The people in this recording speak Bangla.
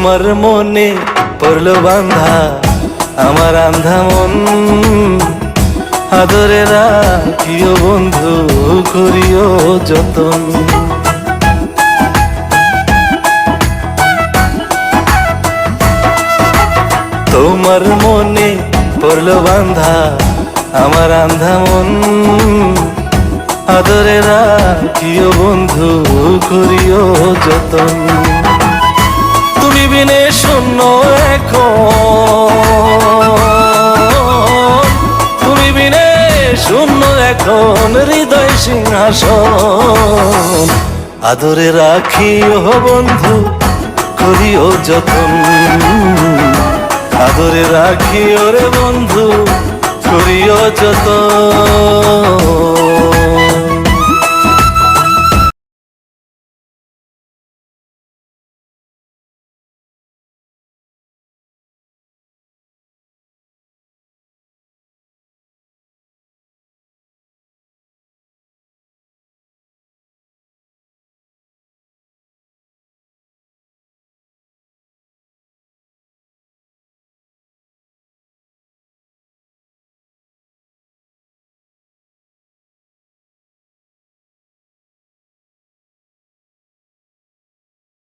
তোমার মনে পড়লো বান্ধা আমার আন্ধা মন, আদরে রাখিও বন্ধু করিও যতন। তোমার মনে পড়লো বান্ধা আমার আন্ধা মন, আদরে রাখিও বন্ধু করিও যতন। তুমি বিনে শূন্য এখন, তুমি বিনে শূন্য এখন হৃদয় সিংহাসন, আদরে রাখিও বন্ধু করিও যতন, আদরে রাখিও রে বন্ধু করিও যতন।